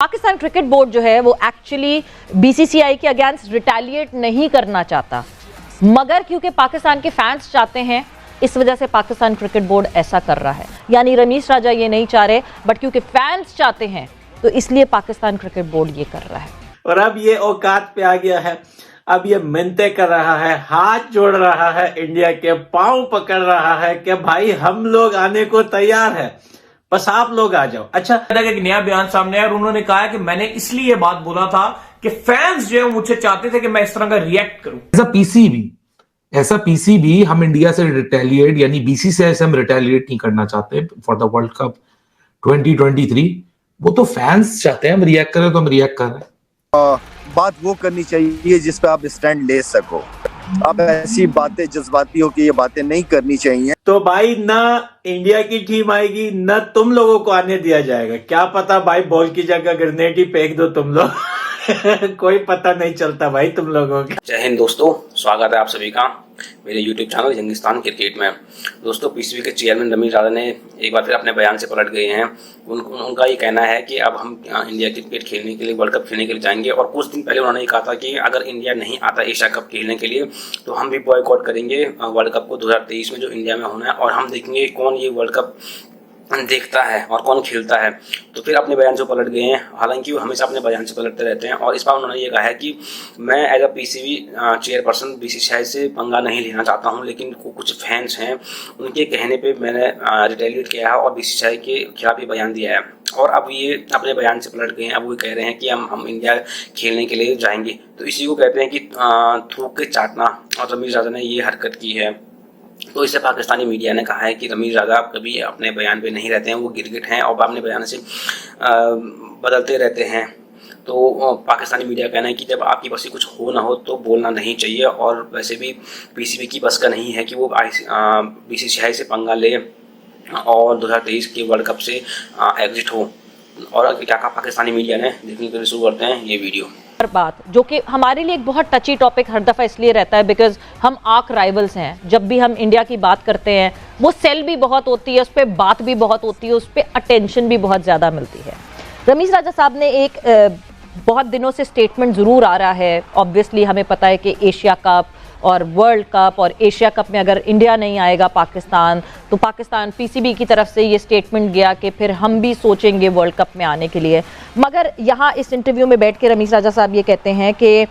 Pakistan cricket board जो है वो एक्चुअली बीसीसीआई के अगेंस्ट रिटेलिएट नहीं करना चाहता, मगर क्योंकि पाकिस्तान के फैंस चाहते हैं इस वजह से पाकिस्तान क्रिकेट बोर्ड ऐसा कर रहा है। यानी रमीश राजा ये नहीं चाह रहे, बट क्योंकि फैंस चाहते हैं तो इसलिए पाकिस्तान क्रिकेट बोर्ड ये कर रहा है। और अब ये औकात पे आ गया है, अब ये मिन्नतें कर रहा है, हाथ जोड़ रहा है, इंडिया के पांव पकड़ रहा है कि भाई हम लोग आने को तैयार है, बस आप लोग आ जाओ। अच्छा, एक नया बयान सामने आया और उन्होंने कहा है कि मैंने इसलिए ये बात बोला था कि फैंस जो है मुझसे चाहते थे कि मैं इस तरह का रिएक्ट करूं। ऐसा पीसीबी हम इंडिया से रिटेलिएट यानी बीसीसीआई से हम रिटेलिएट नहीं करना चाहते फॉर द वर्ल्ड कप 2023। वो तो फैंस चाहते हैं हम रिएक्ट करें, तो हम रिएक्ट कर रहे हैं। बात वो करनी चाहिए जिस पे आप स्टैंड ले सको। अब ऐसी बातें जज्बातियों की ये बातें नहीं करनी चाहिए। तो भाई ना इंडिया की टीम आएगी ना तुम लोगों को आने दिया जाएगा। क्या पता भाई बॉल की जगह ग्रेनेड ही फेंक दो तुम लोग कोई पता नहीं चलता भाई तुम लोगों का। जय हिंद दोस्तों, स्वागत है आप सभी का मेरे YouTube चैनल हिंदुस्तान क्रिकेट में। दोस्तों, पीसीबी के चेयरमैन रमीश राजा ने एक बार फिर अपने बयान से पलट गए हैं। उनका ये कहना है कि अब हम इंडिया क्रिकेट खेलने के लिए, वर्ल्ड कप खेलने के लिए जाएंगे। और कुछ दिन पहले उन्होंने ये कहा था कि अगर इंडिया नहीं आता एशिया कप खेलने के लिए तो हम भी बॉयकॉट करेंगे वर्ल्ड कप को 2023 में जो इंडिया में होना है, और हम देखेंगे कौन ये वर्ल्ड कप देखता है और कौन खेलता है। तो फिर अपने बयान से पलट गए हैं। हालांकि वो हमेशा अपने बयान से पलटते रहते हैं, और इस बार उन्होंने ये कहा है कि मैं as a PCB chairperson BCCI से पंगा नहीं लेना चाहता हूं, लेकिन कुछ फैंस हैं उनके कहने पे मैंने रिटेलिएट किया है और बीसीसीआई के खिलाफ ये बयान दिया है। और अब ये अपने बयान से पलट गए हैं। अब वो कह रहे हैं कि हम इंडिया खेलने के लिए जाएंगे। तो इसी को कहते हैं कि थूक के चाटना, और रमीश राजा ने ये हरकत की है। तो इससे पाकिस्तानी मीडिया ने कहा है कि रमीश राजा कभी अपने बयान पे नहीं रहते हैं, वो गिरगिट हैं और अपने बयान से बदलते रहते हैं। तो पाकिस्तानी मीडिया का कहना है कि जब आपकी बस कुछ हो ना हो तो बोलना नहीं चाहिए, और वैसे भी पीसीबी की बस का नहीं है कि वो बीसीसीआई से पंगा ले और 2023 के वर्ल्ड कप से एग्जिट हो। और क्या कहा पाकिस्तानी मीडिया ने, देखने के लिए शुरू करते हैं ये वीडियो। बात जो कि हमारे लिए एक बहुत टची टॉपिक हर दफ़ा इसलिए रहता है बिकॉज हम आर्क राइवल्स हैं। जब भी हम इंडिया की बात करते हैं वो सेल भी बहुत होती है, उस पर बात भी बहुत होती है, उस पर अटेंशन भी बहुत ज़्यादा मिलती है। रमीश राजा साहब ने एक बहुत दिनों से स्टेटमेंट ज़रूर आ रहा है। ऑब्वियसली हमें पता है कि एशिया कप और वर्ल्ड कप और एशिया कप में अगर इंडिया नहीं आएगा पाकिस्तान, तो पाकिस्तान पीसीबी की तरफ से ये स्टेटमेंट गया कि फिर हम भी सोचेंगे वर्ल्ड कप में आने के लिए। मगर यहाँ इस इंटरव्यू में बैठ के रमीश राजा साहब ये कहते हैं कि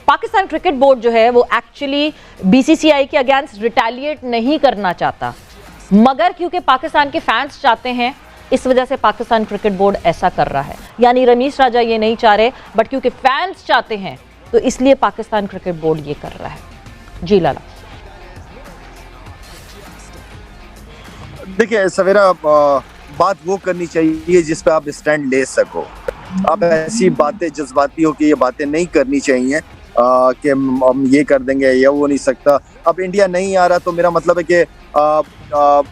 पाकिस्तान क्रिकेट बोर्ड जो है वो एक्चुअली बीसीसीआई के अगेंस्ट रिटेलिएट नहीं करना चाहता, मगर क्योंकि पाकिस्तान के फैंस चाहते हैं इस वजह से पाकिस्तान क्रिकेट बोर्ड ऐसा कर रहा है। यानी रमीश राजा ये नहीं चाह रहे, बट क्योंकि फैंस चाहते हैं तो इसलिए पाकिस्तान क्रिकेट बोर्ड ये कर रहा है। जी लाला। देखिए सवेरा, बात वो करनी चाहिए जिस पे आप स्टैंड ले सको। अब ऐसी बातें जज्बातियों की ये बातें नहीं करनी चाहिए कि हम ये कर देंगे या वो नहीं सकता। अब इंडिया नहीं आ रहा तो मेरा मतलब है कि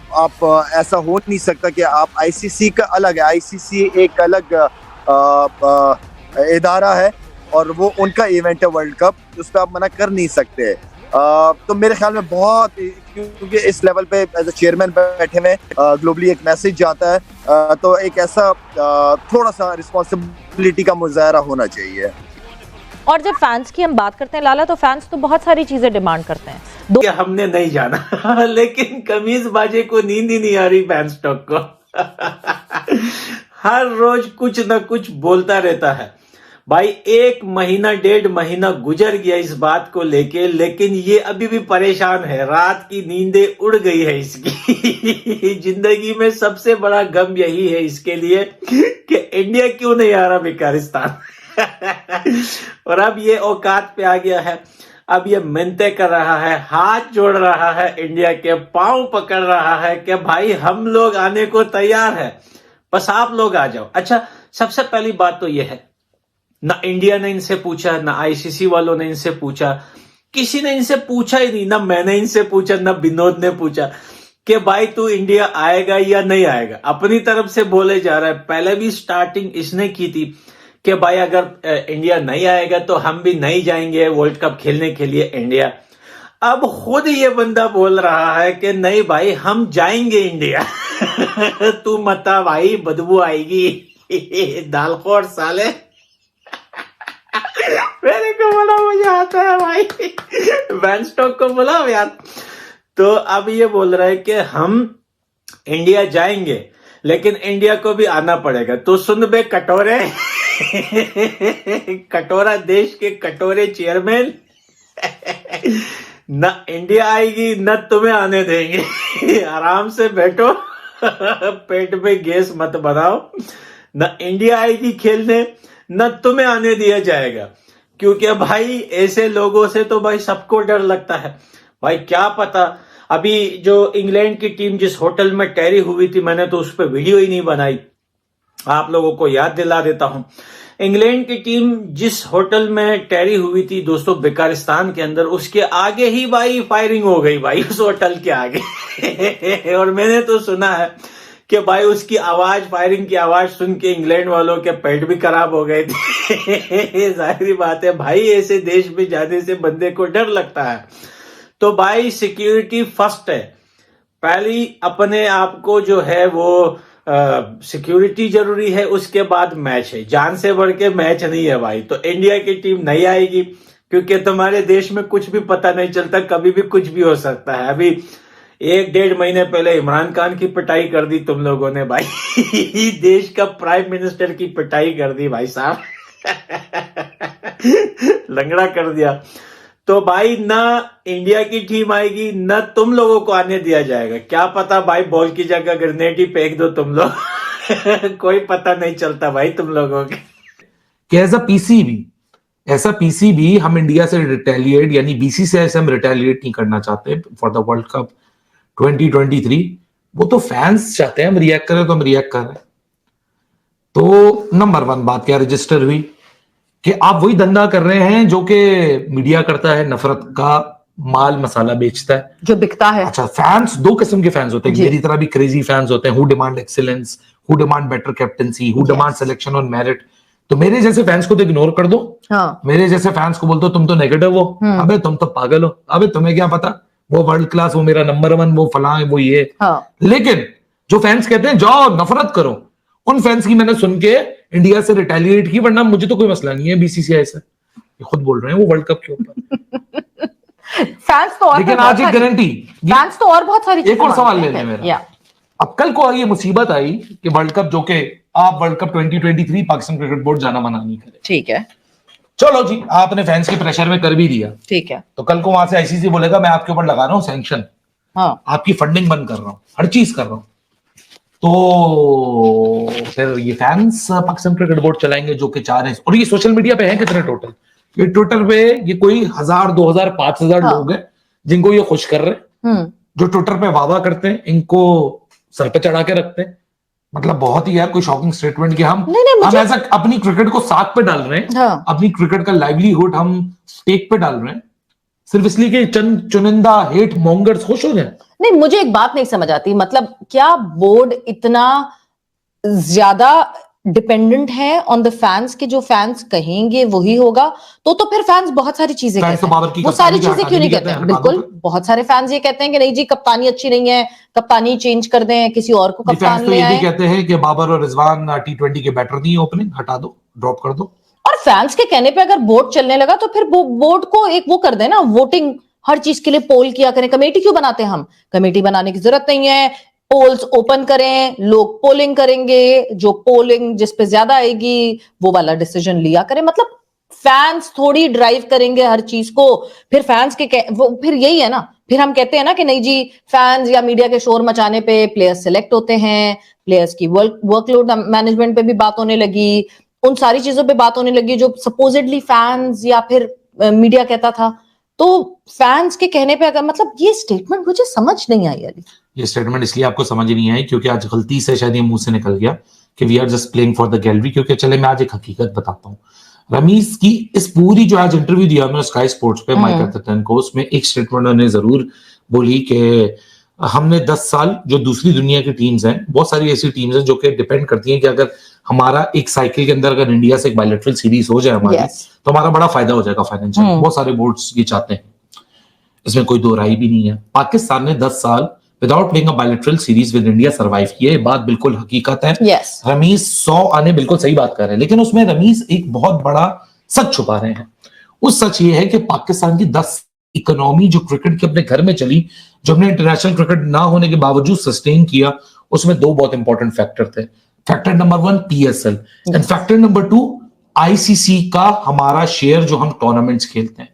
आप ऐसा हो नहीं सकता कि आप आईसीसी का अलग है, आईसीसी एक अलग इदारा है और वो उनका इवेंट है वर्ल्ड कप, उस पर आप मना कर नहीं सकते। तो मेरे ख्याल में बहुत, क्योंकि इस लेवल पे एज अ चेयरमैन बैठे हुए ग्लोबली एक मैसेज जाता है, तो एक ऐसा थोड़ा सा रिस्पॉन्सिबिलिटी का मुजाहरा होना चाहिए। और जब फैंस की हम बात करते हैं लाला, तो फैंस तो बहुत सारी चीजें डिमांड करते हैं। हमने नहीं जाना लेकिन कमीज बाजे को नींद ही नहीं आ रही फैन स्टॉक को हर रोज कुछ ना कुछ बोलता रहता है भाई। 1 महीना 1.5 महीना गुजर गया इस बात को लेके, लेकिन ये अभी भी परेशान है। रात की नींदें उड़ गई है इसकी जिंदगी में सबसे बड़ा गम यही है इसके लिए कि इंडिया क्यों नहीं आ रहा बेकारिस्तान और अब ये औकात पे आ गया है, अब ये मिन्नतें कर रहा है, हाथ जोड़ रहा है, इंडिया के पांव पकड़ रहा है कि भाई हम लोग आने को तैयार है, बस आप लोग आ जाओ। अच्छा, सबसे पहली बात तो ये है, ना इंडिया ने इनसे पूछा, ना आईसीसी वालों ने इनसे पूछा, किसी ने इनसे पूछा ही नहीं। ना मैंने इनसे पूछा, ना विनोद ने पूछा कि भाई तू इंडिया आएगा या नहीं आएगा। अपनी तरफ से बोले जा रहा है। पहले भी स्टार्टिंग इसने की थी कि भाई अगर इंडिया नहीं आएगा तो हम भी नहीं जाएंगे वर्ल्ड कप खेलने के लिए इंडिया। अब खुद ये बंदा बोल रहा है कि नहीं भाई हम जाएंगे इंडिया तू मत आ भाई, बदबू आएगी दालखोर साले। मेरे को बोला मजा आता है भाई, बैन स्टॉक को बोला यार। तो अब ये बोल रहा है कि हम इंडिया जाएंगे लेकिन इंडिया को भी आना पड़ेगा। तो सुन बे कटोरे, कटोरा देश के कटोरे चेयरमैन, न इंडिया आएगी न तुम्हें आने देंगे। आराम से बैठो, पेट में गैस मत बनाओ। न इंडिया आएगी खेलने न तुम्हें आने दिया जाएगा, क्योंकि भाई ऐसे लोगों से तो भाई सबको डर लगता है। भाई क्या पता, अभी जो इंग्लैंड की टीम जिस होटल में ठहरी हुई थी, मैंने तो उस पर वीडियो ही नहीं बनाई, आप लोगों को याद दिला देता हूं। इंग्लैंड की टीम जिस होटल में ठहरी हुई थी दोस्तों, बेकारिस्तान के अंदर, उसके आगे ही भाई फायरिंग हो गई भाई, उस होटल के आगे। और मैंने तो सुना है कि भाई उसकी आवाज, फायरिंग की आवाज सुन के इंग्लैंड वालों के पेट भी खराब हो गए थे। जाहिर बात है भाई, ऐसे देश में जाने से बंदे को डर लगता है। तो भाई सिक्योरिटी फर्स्ट है, पहली अपने आप को जो है वो सिक्योरिटी जरूरी है, उसके बाद मैच है। जान से बढ़ के मैच नहीं है भाई। तो इंडिया की टीम नहीं आएगी क्योंकि तुम्हारे देश में कुछ भी पता नहीं चलता, कभी भी कुछ भी हो सकता है। अभी 1-1.5 महीने पहले इमरान खान की पिटाई कर दी तुम लोगों ने भाई। देश का प्राइम मिनिस्टर की पिटाई कर दी भाई साहब। लंगड़ा कर दिया। तो भाई ना इंडिया की टीम आएगी न तुम लोगों को आने दिया जाएगा। क्या पता भाई, बॉल की जगह ग्रेनेड ही फेंक दो तुम लोग। कोई पता नहीं चलता भाई तुम लोगों के। कि ऐसा पीसीबी हम इंडिया से रिटेलिएट यानी बीसीसीआई से हम रिटेलिएट नहीं करना चाहते फॉर द वर्ल्ड कप 2023। वो तो फैंस चाहते हैं हम रिएक्ट करें, तो हम रिएक्ट कर रहे हैं। तो नंबर 1 बात क्या रजिस्टर हुई कि आप वही धंधा कर रहे हैं जो कि मीडिया करता है, नफरत का माल मसाला बेचता है जो बिकता है। अच्छा, फैंस 2 किस्म के फैंस होते हैं, मेरी तरह भी क्रेजी फैंस होते हैं, who demand excellence, who demand better captaincy, who demand selection on merit. तो मेरे जैसे फैंस को तो इग्नोर कर दो। हाँ। मेरे जैसे फैंस को बोल दो तुम तो नेगेटिव हो, अबे तुम तो पागल हो, अबे तुम्हें क्या पता, वो वर्ल्ड क्लास, वो मेरा नंबर 1, वो फलां है, वो ये। हाँ। लेकिन जो फैंस कहते हैं जाओ नफरत करो, उन फैंस की मैंने सुन के इंडिया से रिटेलिएट की, वरना मुझे तो कोई मसला नहीं है बीसीसीआई से। ये खुद बोल रहे हैं वो वर्ल्ड कप के ऊपर। फैंस तो और, लेकिन आज एक गारंटी, फैंस तो और बहुत सारी। एक और सवाल ले लें मेरा। अब कल को ये मुसीबत आई कि वर्ल्ड कप, जो कि आप world cup 2023 Pakistan cricket board जाना मना नहीं करे, ठीक है, चलो जी आपने फैंस के प्रेशर में कर भी दिया, ठीक है, तो कल को वहां से आईसीसी बोलेगा मैं आपके ऊपर लगा रहा हूं सैंक्शन, हाँ, आपकी फंडिंग बंद कर रहा हूं, हर चीज कर रहा हूं, तो फिर ये फैंस पाकिस्तान क्रिकेट बोर्ड चलाएंगे जो कि 4 हैं। और ये सोशल मीडिया पे है कितने टोटल, ये ट्विटर पे ये कोई 1000, 2000, 5000 लोग हैं जिनको ये खुश कर रहे हैं, जो ट्विटर पे वादा करते हैं, इनको सर पे चढ़ा के रखते हैं। मतलब बहुत ही यार कोई शॉकिंग स्टेटमेंट कि हम ऐसा अपनी क्रिकेट को साथ पे डाल रहे हैं, हाँ। अपनी क्रिकेट का लाइवलीहुड हम स्टेक पे डाल रहे हैं सिर्फ इसलिए कि चंद चुनिंदा हेट मॉन्गर्स खुश हो जाए। नहीं, मुझे एक बात नहीं समझ आती, मतलब क्या बोर्ड इतना ज्यादा डिपेंडेंट है ऑन द फैंस के जो फैंस कहेंगे वही होगा? तो फिर फैंस बहुत सारी चीजें कहते हैं, वो सारी चीजें क्यों नहीं कहते हैं? बिल्कुल, बहुत सारे फैंस ये कहते हैं कि नहीं जी कप्तानी अच्छी नहीं है, कप्तानी चेंज कर दें, किसी और को कप्तान ले आए। ये भी कहते हैं कि बाबर और रिजवान T20 के बैटर नहीं है, ओपनिंग हटा दो, ड्रॉप कर दो। और फैंस के कहने पे अगर बोर्ड चलने लगा तो फिर बोर्ड को एक वो कर देना, वोटिंग, हर चीज के लिए पोल किया करें। कमेटी क्यों बनाते हैं हम? कमेटी बनाने की जरूरत नहीं है, पोल्स ओपन करें, लोग पोलिंग करेंगे, जो पोलिंग जिस पे ज्यादा आएगी वो वाला डिसीजन लिया करें। मतलब फैंस थोड़ी ड्राइव करेंगे हर चीज को। फिर फैंस के वो फिर यही है ना, फिर हम कहते हैं ना कि नहीं जी फैंस या मीडिया के शोर मचाने पे प्लेयर्स सिलेक्ट होते हैं, प्लेयर्स की वर्कलोड मैनेजमेंट पे भी बात होने लगी, उन सारी चीजों पे बात होने लगी जो सपोजिटली फैंस या फिर मीडिया कहता था। तो फैंस के कहने पे अगर, मतलब ये स्टेटमेंट मुझे समझ नहीं आई अली। ये स्टेटमेंट इसलिए आपको समझ नहीं आई क्योंकि आज गलती से शायद ये मुंह से निकल गया कि we are just playing for the gallery. क्योंकि चले मैं आज एक हकीकत बताता हूँ, रमीज की इस पूरी जो आज इंटरव्यू दिया मैंने स्काई स्पोर्ट्स पे माइक अर्थन को, उसमें एक स्टेटमेंट उन्होंने जरूर बोली कि हमने 10 साल, जो दूसरी दुनिया की टीम्स हैं, बहुत सारी ऐसी टीम्स हैं जो कि डिपेंड करती हैं कि अगर हमारा एक साइकिल के अंदर अगर इंडिया से एक बायलैटरल सीरीज हो जाए हमारी, तो हमारा बड़ा फायदा हो जाएगा फाइनेंशियल। बहुत सारे बोर्ड्स ये चाहते हैं, इसमें कोई दो राय भी नहीं है। पाकिस्तान ने 10 साल without playing a bilateral series with India survive किए। ये बात बिल्कुल हकीकत है। Yes. रमीज 100 आने बिल्कुल सही बात कर रहे हैं, लेकिन उसमें रमीज एक बहुत बड़ा सच छुपा रहे हैं। उस सच ये है कि पाकिस्तान की 10 इकोनॉमी जो क्रिकेट के अपने घर में चली, जो हमने इंटरनेशनल क्रिकेट ना होने के बावजूद सस्टेन किया, उसमें 2 बहुत इंपॉर्टेंट फैक्टर थे। Factor number 1 PSL and factor number 2 ICC का हमारा शेयर जो हम टूर्नामेंट्स खेलते हैं।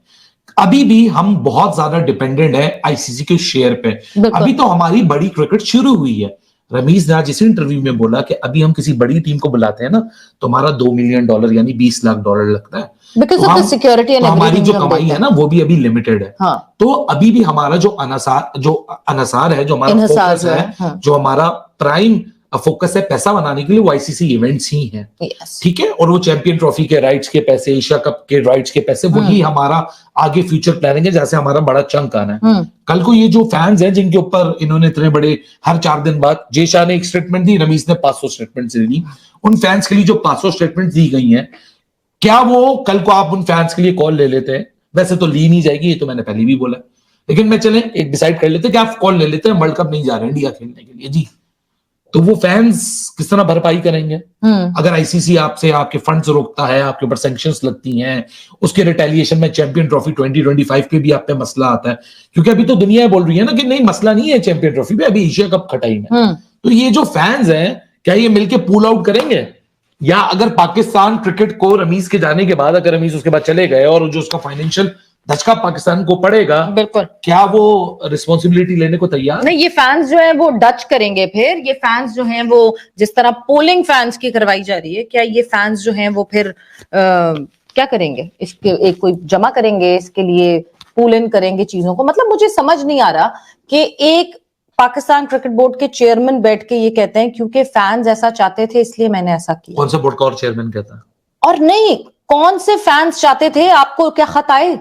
अभी भी हम बहुत ज्यादा डिपेंडेंट है ICC के शेयर पे। अभी तो हमारी बड़ी क्रिकेट शुरू हुई है। रमीज ने आज इसी इंटरव्यू में बोला कि अभी हम किसी बड़ी टीम को बुलाते हैं ना तो हमारा $2 मिलियन यानी $20 लाख लगता है। Because of the security and तो हमारी everything जो जो हम कमाई देते है ना वो भी अभी लिमिटेड है। हाँ। तो अभी भी हमारा जो अनसार है, जो हमारा इन्हिसार फोकस जो है, है, हाँ। जो हमारा प्राइम फोकस है पैसा बनाने के लिए, वो ICC इवेंट्स ही हैं। Yes. ठीक है, और वो चैंपियन ट्रॉफी के राइट्स के पैसे, एशिया कप के राइट्स के पैसे, वही हमारा आगे फ्यूचर प्लानिंग है, जैसे हमारा बड़ा चंक आना है। कल को ये जो फैंस हैं जिनके ऊपर इन्होंने इतने बड़े, हर 4 दिन बाद जय शाह ने एक स्टेटमेंट दी, रमीज ने 500 स्टेटमेंट दी, उन फैंस के लिए जो 500 स्टेटमेंट दी गई हैं, क्या वो कल को आप उन फैंस के लिए कॉल ले लेते हैं? वैसे तो ली नहीं जाएगी, ये तो मैंने पहले भी बोला, लेकिन मैं चलें एक डिसाइड कर लेते हैं कि आप कॉल ले लेते हैं, वर्ल्ड कप नहीं जा रहे इंडिया खेलने के लिए जी, तो वो फैंस किस तरह भरपाई करेंगे? अगर ICC आपसे आपके फंड्स रोकता है, आपके ऊपर सैंक्शंस लगती हैं, उसके रिटेलिएशन में चैंपियन ट्रॉफी 2025 पे भी आप पे मसला आता है, क्योंकि अभी तो दुनिया बोल रही है ना कि नहीं मसला नहीं है चैंपियन ट्रॉफी पे, अभी एशिया कप खटाई में। तो ये जो फैंस हैं, क्या ये मिलके पुल आउट करेंगे? या अगर पाकिस्तान क्रिकेट को रमीज के जाने के बाद, अगर रमीज उसके बाद चले गए और जो उसका फाइनेंशियल धचका पाकिस्तान को पड़ेगा, बिल्कुल, क्या वो रिस्पॉन्सिबिलिटी लेने को तैयार? नहीं, ये फैंस जो है वो डच करेंगे। फिर ये फैंस जो हैं वो, जिस तरह पोलिंग फैंस की करवाई जा रही है, क्या ये फैंस जो हैं वो फिर क्या करेंगे? इसके एक कोई जमा करेंगे, इसके लिए पूल इन करेंगे चीजों को? मतलब मुझे समझ नहीं आ रहा कि एक पाकिस्तान क्रिकेट बोर्ड के चेयरमैन बैठ के ये कहते हैं क्योंकि फैंस ऐसा चाहते थे इसलिए मैंने ऐसा किया। कौन सा बोर्ड का और चेयरमैन कहता है? और नहीं, कौन से फैंस चाहते थे? आपको क्या खत आए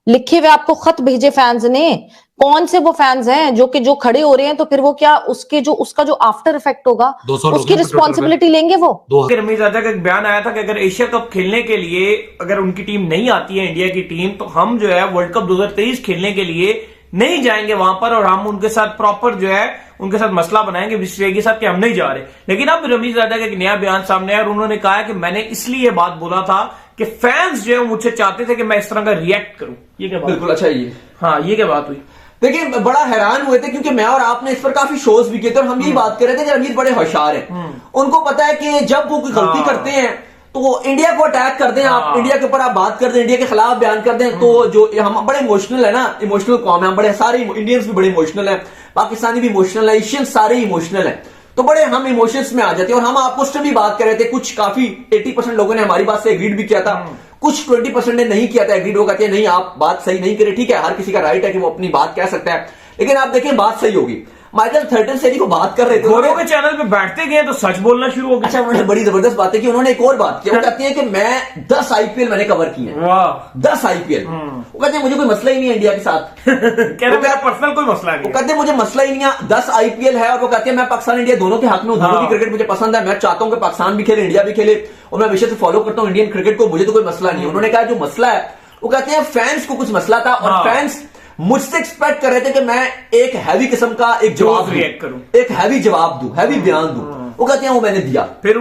लिखे हुए? आपको खत भेजे फैंस ने? कौन से वो फैंस हैं जो खड़े हो रहे हैं? तो फिर वो क्या उसका जो आफ्टर इफेक्ट होगा उसकी रिस्पॉन्सिबिलिटी लेंगे वो? रमीज राजा का एक बयान आया था कि अगर एशिया कप खेलने के लिए अगर उनकी टीम नहीं आती है, इंडिया की टीम, तो हम जो है वर्ल्ड कप 2023 खेलने के लिए नहीं जाएंगे वहां पर, और हम उनके साथ प्रॉपर जो है उनके साथ मसला बनाएंगे विश्व के साथ कि हम नहीं जा रहे। लेकिन अब रमीज राजा का एक नया बयान सामने आया और उन्होंने कहा कि मैंने इसलिए बात बोला था कि फैंस जो है मुझसे चाहते थे कि मैं इस तरह का रिएक्ट करूं। ये क्या बात? बिल्कुल, अच्छा ये हाँ, ये क्या बात हुई? देखिए, बड़ा हैरान हुए थे क्योंकि मैं और आपने इस पर काफी शोज भी किए थे और हम यही बात कर रहे थे कि रमीज बड़े होशियार हैं। उनको पता है कि जब वो कोई गलती करते हैं तो इंडिया को अटैक कर दें, आप इंडिया के ऊपर आप बात कर दें, इंडिया के खिलाफ बयान कर दें, तो जो हम बड़े इमोशनल है ना, इमोशनल कौम है, हम बड़े सारे इंडियंस भी बड़े इमोशनल है, पाकिस्तानी भी इमोशनल है, एशियन सारे इमोशनल है, तो बड़े हम इमोशंस में आ जाते हैं। और हम आपको उस टाइम भी बात कर रहे थे, कुछ काफी 80% लोगों ने हमारी बात से एग्रीड भी किया था, कुछ 20% ने नहीं किया था एग्रीड। वो कहते हैं नहीं आप बात सही नहीं करे, ठीक है, हर किसी का राइट है कि वो अपनी बात कह सकता है, लेकिन आप देखें बात सही होगी। माइकल थर्टन से को बात कर रहे थे, गोरों के चैनल पे बैठते गए तो सच बोलना शुरू हो गया। अच्छा, उन्होंने बड़ी जबरदस्त बात है कि उन्होंने एक और बात की, वो कहते हैं कि मैं 10 IPL मैंने कवर किए हैं। वाह, 10 IPL। वो कहते हैं मुझे कोई मसला ही नहीं है इंडिया के साथ। कह रहे मेरा पर्सनल कोई मसला नहीं वो है। कहते हैं मुझे मसला ही नहीं है, 10 IPL है, और वो कहते हैं मैं पाकिस्तान इंडिया दोनों के हक में हूं, दोनों की क्रिकेट मुझे पसंद है, मैं चाहता हूं कि पाकिस्तान भी खेले, इंडिया भी खेले, और मैं विषय से फॉलो करता हूं इंडियन क्रिकेट को, मुझे तो कोई मसला नहीं है। उन्होंने कहा जो मसला है, वो कहते हैं फैंस को कुछ मसला था और फैंस मुझसे एक्सपेक्ट कर रहे थे कि मैं एक हैवी किस्म का एक जवाब रिएक्ट करूं, एक हैवी जवाब दूं, हैवी बयान दूं। वो कहते हैं वो मैंने दिया। फिर